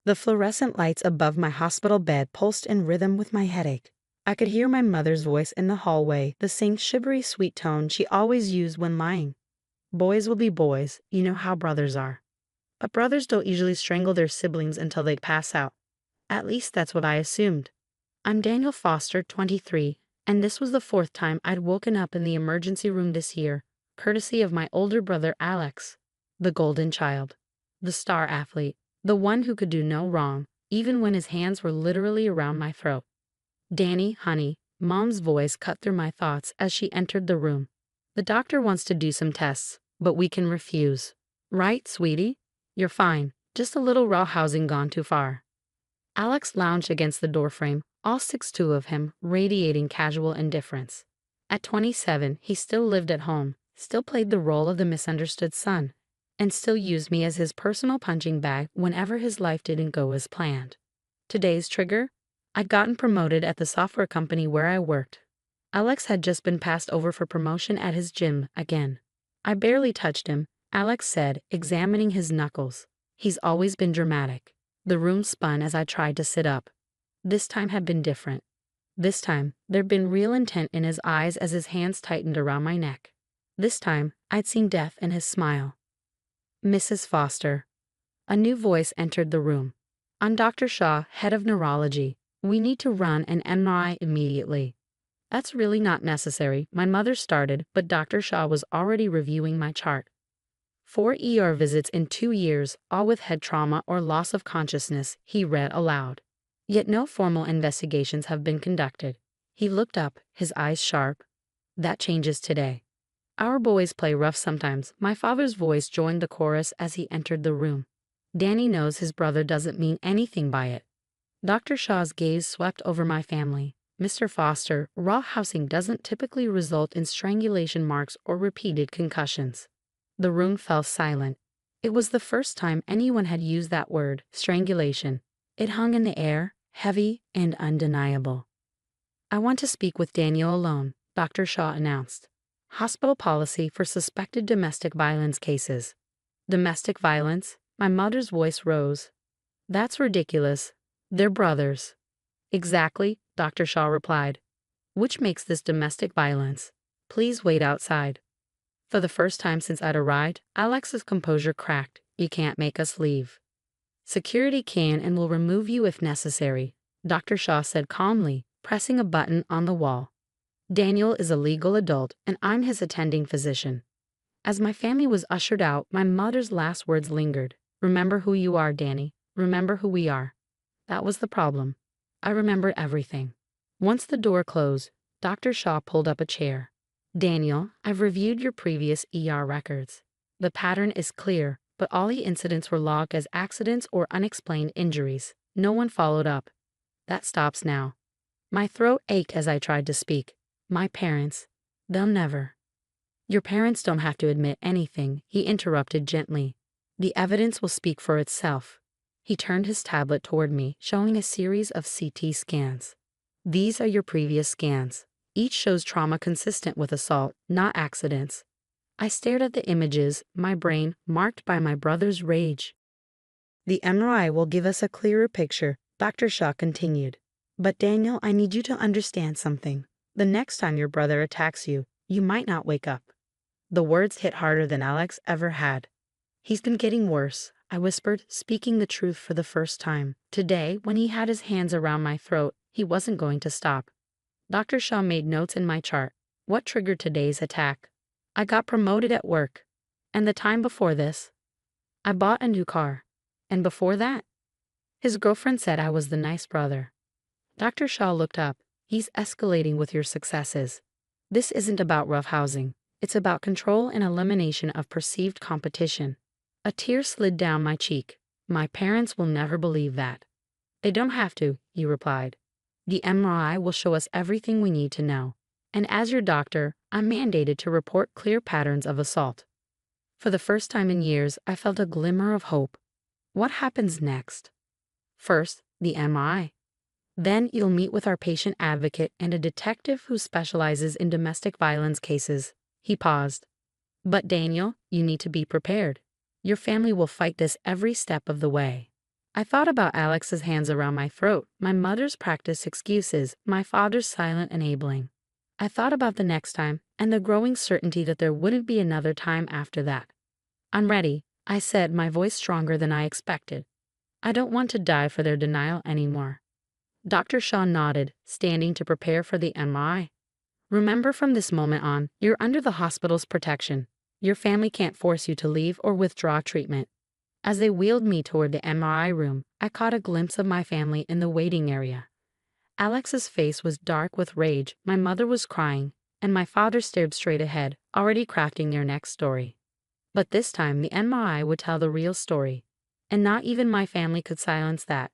The fluorescent lights above my hospital bed pulsed in rhythm with my headache. I could hear my mother's voice in the hallway, the same shivery sweet tone she always used when lying. Boys will be boys, you know how brothers are. But brothers don't usually strangle their siblings until they pass out. At least that's what I assumed. I'm Daniel Foster, 23, and this was the fourth time I'd woken up in the emergency room this year, courtesy of my older brother Alex, the golden child, the star athlete, the one who could do no wrong, even when his hands were literally around my throat. Danny, honey, Mom's voice cut through my thoughts as she entered the room. The doctor wants to do some tests, but we can refuse. Right, sweetie? You're fine, just a little raw housing gone too far. Alex lounged against the doorframe, all 6'2" of him, radiating casual indifference. At 27, he still lived at home, still played the role of the misunderstood son, and still used me as his personal punching bag whenever his life didn't go as planned. Today's trigger? I'd gotten promoted at the software company where I worked. Alex had just been passed over for promotion at his gym again. I barely touched him, Alex said, examining his knuckles. He's always been dramatic. The room spun as I tried to sit up. This time had been different. This time, there'd been real intent in his eyes as his hands tightened around my neck. This time, I'd seen death in his smile. Mrs. Foster. A new voice entered the room. I'm Dr. Shaw, head of neurology. We need to run an MRI immediately. That's really not necessary, my mother started, but Dr. Shaw was already reviewing my chart. 4 ER visits in 2 years, all with head trauma or loss of consciousness, he read aloud. Yet no formal investigations have been conducted. He looked up, his eyes sharp. That changes today. Our boys play rough sometimes. My father's voice joined the chorus as he entered the room. Danny knows his brother doesn't mean anything by it. Dr. Shaw's gaze swept over my family. Mr. Foster, raw housing doesn't typically result in strangulation marks or repeated concussions. The room fell silent. It was the first time anyone had used that word, strangulation. It hung in the air, heavy and undeniable. I want to speak with Daniel alone, Dr. Shaw announced. Hospital policy for suspected domestic violence cases. Domestic violence? My mother's voice rose. That's ridiculous. They're brothers. Exactly, Dr. Shaw replied. Which makes this domestic violence? Please wait outside. For the first time since I'd arrived, Alex's composure cracked. You can't make us leave. Security can and will remove you if necessary, Dr. Shaw said calmly, pressing a button on the wall. Daniel is a legal adult, and I'm his attending physician. As my family was ushered out, my mother's last words lingered. Remember who you are, Danny. Remember who we are. That was the problem. I remembered everything. Once the door closed, Dr. Shaw pulled up a chair. Daniel, I've reviewed your previous ER records. The pattern is clear, but all the incidents were logged as accidents or unexplained injuries. No one followed up. That stops now. My throat ached as I tried to speak. My parents. They'll never. Your parents don't have to admit anything, he interrupted gently. The evidence will speak for itself. He turned his tablet toward me, showing a series of CT scans. These are your previous scans. Each shows trauma consistent with assault, not accidents. I stared at the images, my brain marked by my brother's rage. The MRI will give us a clearer picture, Dr. Shaw continued. But Daniel, I need you to understand something. The next time your brother attacks you, you might not wake up. The words hit harder than Alex ever had. He's been getting worse, I whispered, speaking the truth for the first time. Today, when he had his hands around my throat, he wasn't going to stop. Dr. Shaw made notes in my chart. What triggered today's attack? I got promoted at work. And the time before this? I bought a new car. And before that? His girlfriend said I was the nice brother. Dr. Shaw looked up. He's escalating with your successes. This isn't about rough housing. It's about control and elimination of perceived competition. A tear slid down my cheek. My parents will never believe that. They don't have to, you replied. The MRI will show us everything we need to know. And as your doctor, I'm mandated to report clear patterns of assault. For the first time in years, I felt a glimmer of hope. What happens next? First, the MRI. Then you'll meet with our patient advocate and a detective who specializes in domestic violence cases. He paused. But Daniel, you need to be prepared. Your family will fight this every step of the way. I thought about Alex's hands around my throat, my mother's practiced excuses, my father's silent enabling. I thought about the next time, and the growing certainty that there wouldn't be another time after that. "I'm ready," I said, my voice stronger than I expected. "I don't want to die for their denial anymore." Dr. Shaw nodded, standing to prepare for the MRI. "Remember, from this moment on, you're under the hospital's protection. Your family can't force you to leave or withdraw treatment." As they wheeled me toward the MRI room, I caught a glimpse of my family in the waiting area. Alex's face was dark with rage, my mother was crying, and my father stared straight ahead, already crafting their next story. But this time the MRI would tell the real story, and not even my family could silence that.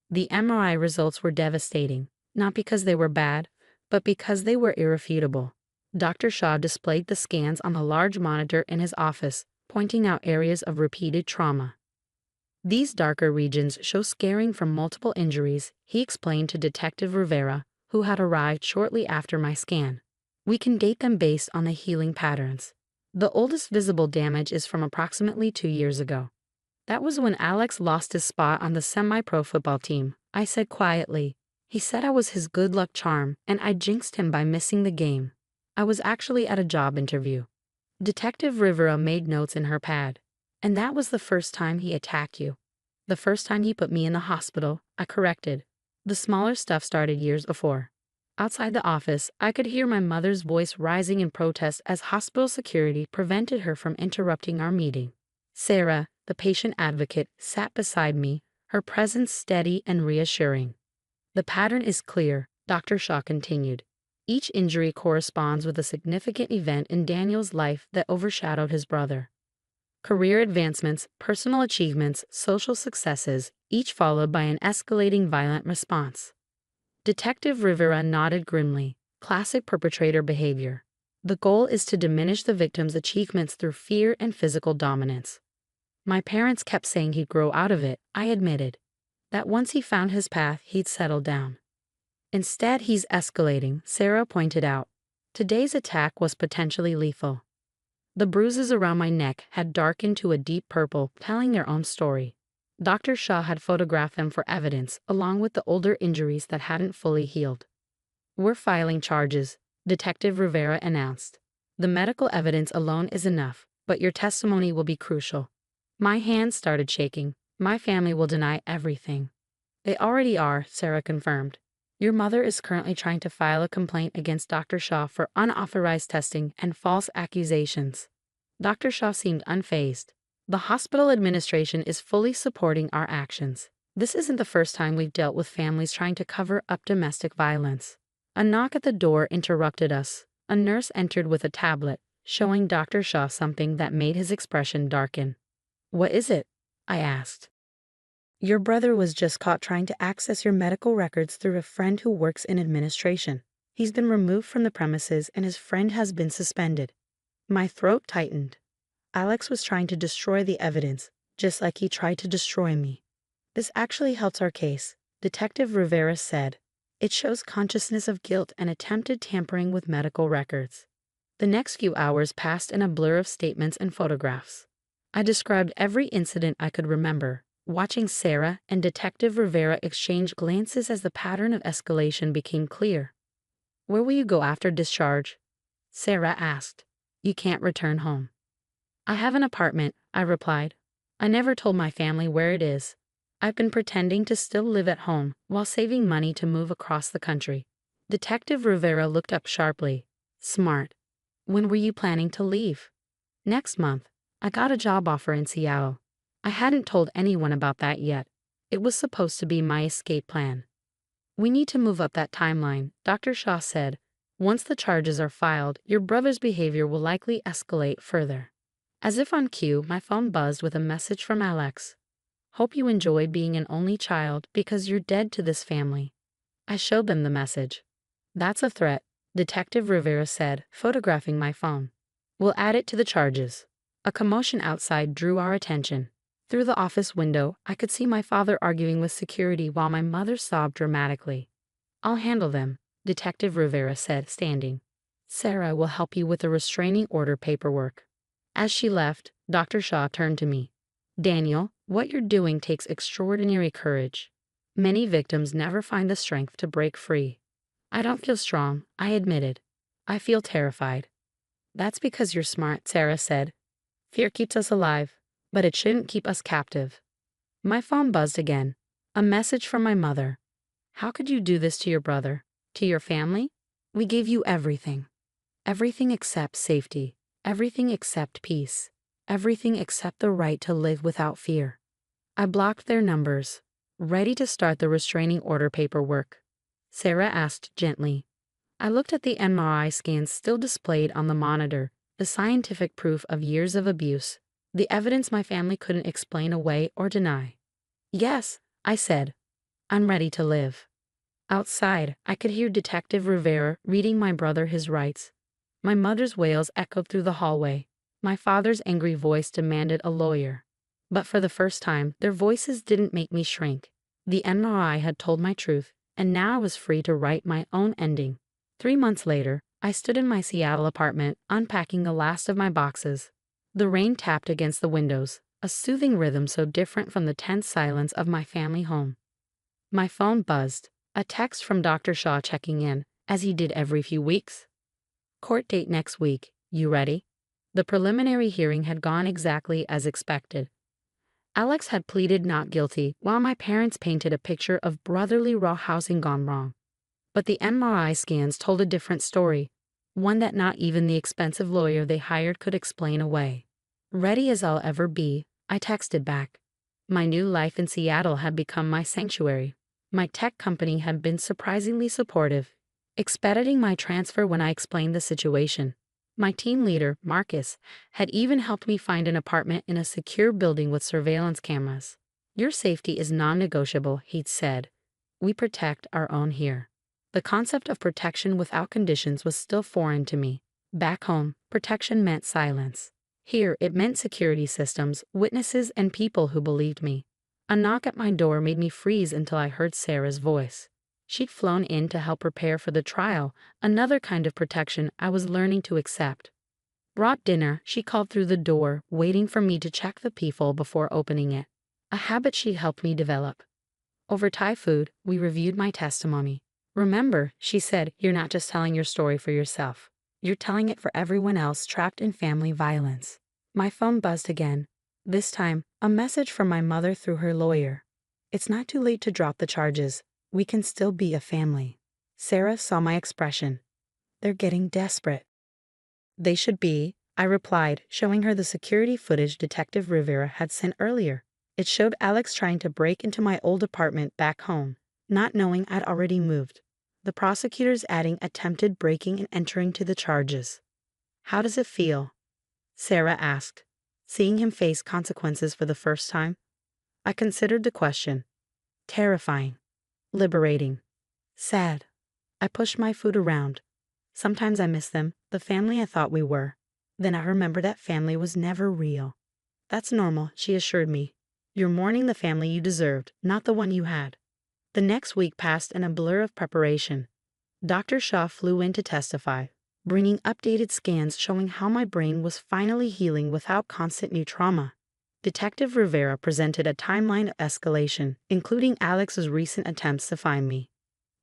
The MRI results were devastating, not because they were bad, but because they were irrefutable. Dr. Shaw displayed the scans on a large monitor in his office, pointing out areas of repeated trauma. "These darker regions show scarring from multiple injuries," he explained to Detective Rivera, who had arrived shortly after my scan. "We can date them based on the healing patterns. The oldest visible damage is from approximately 2 years ago. That was when Alex lost his spot on the semi-pro football team," I said quietly. "He said I was his good luck charm, and I jinxed him by missing the game. I was actually at a job interview." Detective Rivera made notes in her pad. "And that was the first time he attacked you." "The first time he put me in the hospital," I corrected. "The smaller stuff started years before." Outside the office, I could hear my mother's voice rising in protest as hospital security prevented her from interrupting our meeting. Sarah, the patient advocate, sat beside me, her presence steady and reassuring. "The pattern is clear," Dr. Shaw continued. "Each injury corresponds with a significant event in Daniel's life that overshadowed his brother. Career advancements, personal achievements, social successes, each followed by an escalating violent response." Detective Rivera nodded grimly. "Classic perpetrator behavior. The goal is to diminish the victim's achievements through fear and physical dominance." "My parents kept saying he'd grow out of it," I admitted. "That once he found his path, he'd settle down." "Instead, he's escalating," Sarah pointed out. "Today's attack was potentially lethal." The bruises around my neck had darkened to a deep purple, telling their own story. Dr. Shaw had photographed them for evidence, along with the older injuries that hadn't fully healed. "We're filing charges," Detective Rivera announced. "The medical evidence alone is enough, but your testimony will be crucial." My hands started shaking. "My family will deny everything." "They already are," Sarah confirmed. "Your mother is currently trying to file a complaint against Dr. Shaw for unauthorized testing and false accusations." Dr. Shaw seemed unfazed. "The hospital administration is fully supporting our actions. This isn't the first time we've dealt with families trying to cover up domestic violence." A knock at the door interrupted us. A nurse entered with a tablet, showing Dr. Shaw something that made his expression darken. "What is it?" I asked. "Your brother was just caught trying to access your medical records through a friend who works in administration. He's been removed from the premises and his friend has been suspended." My throat tightened. Alex was trying to destroy the evidence, just like he tried to destroy me. "This actually helps our case," Detective Rivera said. "It shows consciousness of guilt and attempted tampering with medical records." The next few hours passed in a blur of statements and photographs. I described every incident I could remember, watching Sarah and Detective Rivera exchange glances as the pattern of escalation became clear. "Where will you go after discharge?" Sarah asked. "You can't return home." "I have an apartment," I replied. "I never told my family where it is. I've been pretending to still live at home while saving money to move across the country." Detective Rivera looked up sharply. "Smart. When were you planning to leave?" "Next month. I got a job offer in Seattle. I hadn't told anyone about that yet. It was supposed to be my escape plan." "We need to move up that timeline," Dr. Shaw said. "Once the charges are filed, your brother's behavior will likely escalate further." As if on cue, my phone buzzed with a message from Alex. "Hope you enjoy being an only child because you're dead to this family." I showed them the message. "That's a threat," Detective Rivera said, photographing my phone. "We'll add it to the charges." A commotion outside drew our attention. Through the office window, I could see my father arguing with security while my mother sobbed dramatically. "I'll handle them," Detective Rivera said, standing. "Sarah will help you with the restraining order paperwork." As she left, Dr. Shaw turned to me. "Daniel, What you're doing takes extraordinary courage. Many victims never find the strength to break free. I don't feel strong, I admitted. I feel terrified. That's because you're smart, Sarah said. Fear keeps us alive, but it shouldn't keep us captive. My phone buzzed again. A message from my mother. How could you do this to your brother? To your family? We gave you everything. Everything except safety. Everything except peace. Everything except the right to live without fear. I blocked their numbers, ready to start the restraining order paperwork. Sarah asked gently. I looked at the MRI scans still displayed on the monitor, the scientific proof of years of abuse, the evidence my family couldn't explain away or deny. Yes, I said. I'm ready to live. Outside, I could hear Detective Rivera reading my brother his rights. My mother's wails echoed through the hallway. My father's angry voice demanded a lawyer. But for the first time, their voices didn't make me shrink. The MRI had told my truth, and now I was free to write my own ending. 3 months later, I stood in my Seattle apartment, unpacking the last of my boxes. The rain tapped against the windows, a soothing rhythm so different from the tense silence of my family home. My phone buzzed, a text from Dr. Shaw checking in, as he did every few weeks. Court date next week, you ready? The preliminary hearing had gone exactly as expected. Alex had pleaded not guilty, while my parents painted a picture of brotherly roughhousing gone wrong. But the MRI scans told a different story, one that not even the expensive lawyer they hired could explain away. Ready as I'll ever be, I texted back. My new life in Seattle had become my sanctuary. My tech company had been surprisingly supportive, expediting my transfer when I explained the situation. My team leader, Marcus, had even helped me find an apartment in a secure building with surveillance cameras. Your safety is non-negotiable, he'd said. We protect our own here. The concept of protection without conditions was still foreign to me. Back home, protection meant silence. Here, it meant security systems, witnesses, and people who believed me. A knock at my door made me freeze until I heard Sarah's voice. She'd flown in to help prepare for the trial, another kind of protection I was learning to accept. Brought dinner, she called through the door, waiting for me to check the peephole before opening it, a habit she'd helped me develop. Over Thai food, we reviewed my testimony. Remember, she said, you're not just telling your story for yourself. You're telling it for everyone else trapped in family violence. My phone buzzed again. This time, a message from my mother through her lawyer. It's not too late to drop the charges. We can still be a family. Sarah saw my expression. They're getting desperate. They should be, I replied, showing her the security footage Detective Rivera had sent earlier. It showed Alex trying to break into my old apartment back home, not knowing I'd already moved. The prosecutors adding attempted breaking and entering to the charges. How does it feel? Sarah asked, seeing him face consequences for the first time. I considered the question. Terrifying. Liberating. Sad. I pushed my food around. Sometimes I miss them, the family I thought we were. Then I remember that family was never real. That's normal, she assured me. You're mourning the family you deserved, not the one you had. The next week passed in a blur of preparation. Dr. Shaw flew in to testify, bringing updated scans showing how my brain was finally healing without constant new trauma. Detective Rivera presented a timeline of escalation, including Alex's recent attempts to find me.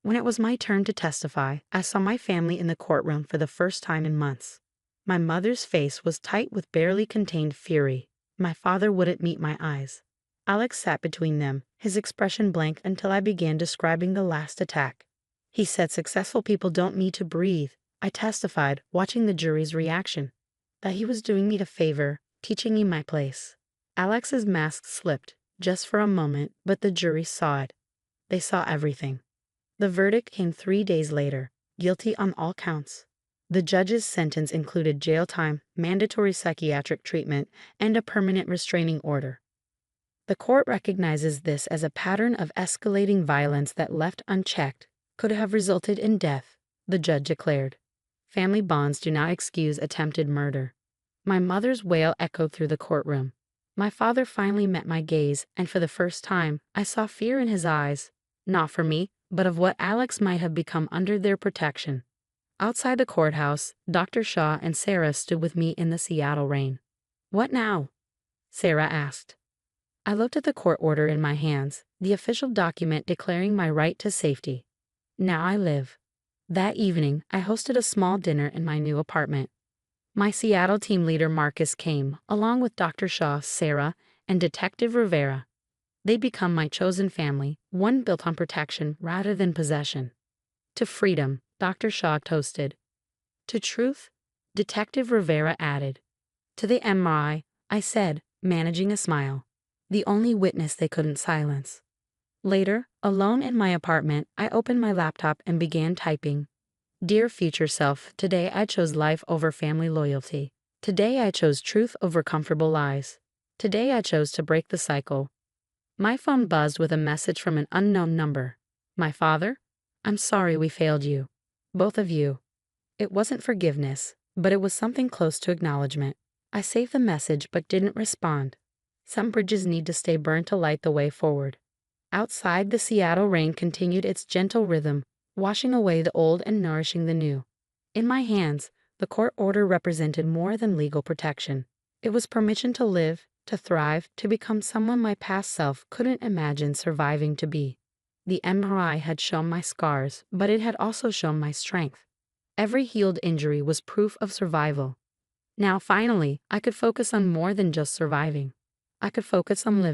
When it was my turn to testify, I saw my family in the courtroom for the first time in months. My mother's face was tight with barely contained fury. My father wouldn't meet my eyes. Alex sat between them, his expression blank until I began describing the last attack. He said successful people don't need to breathe. I testified, watching the jury's reaction. That he was doing me a favor, teaching me my place. Alex's mask slipped, just for a moment, but the jury saw it. They saw everything. The verdict came 3 days later, guilty on all counts. The judge's sentence included jail time, mandatory psychiatric treatment, and a permanent restraining order. The court recognizes this as a pattern of escalating violence that, left unchecked, could have resulted in death, the judge declared. Family bonds do not excuse attempted murder. My mother's wail echoed through the courtroom. My father finally met my gaze, and for the first time, I saw fear in his eyes, not for me, but of what Alex might have become under their protection. Outside the courthouse, Dr. Shaw and Sarah stood with me in the Seattle rain. What now? Sarah asked. I looked at the court order in my hands, the official document declaring my right to safety. Now I live. That evening, I hosted a small dinner in my new apartment. My Seattle team leader Marcus came, along with Dr. Shaw, Sarah, and Detective Rivera. They'd become my chosen family, one built on protection rather than possession. To freedom, Dr. Shaw toasted. To truth, Detective Rivera added. To the MRI, I said, managing a smile. The only witness they couldn't silence. Later, alone in my apartment, I opened my laptop and began typing. Dear future self, today I chose life over family loyalty. Today I chose truth over comfortable lies. Today I chose to break the cycle. My phone buzzed with a message from an unknown number. My father? I'm sorry we failed you. Both of you. It wasn't forgiveness, but it was something close to acknowledgement. I saved the message but didn't respond. Some bridges need to stay burned to light the way forward. Outside, the Seattle rain continued its gentle rhythm, washing away the old and nourishing the new. In my hands, the court order represented more than legal protection. It was permission to live, to thrive, to become someone my past self couldn't imagine surviving to be. The MRI had shown my scars, but it had also shown my strength. Every healed injury was proof of survival. Now finally, I could focus on more than just surviving. I could focus on living.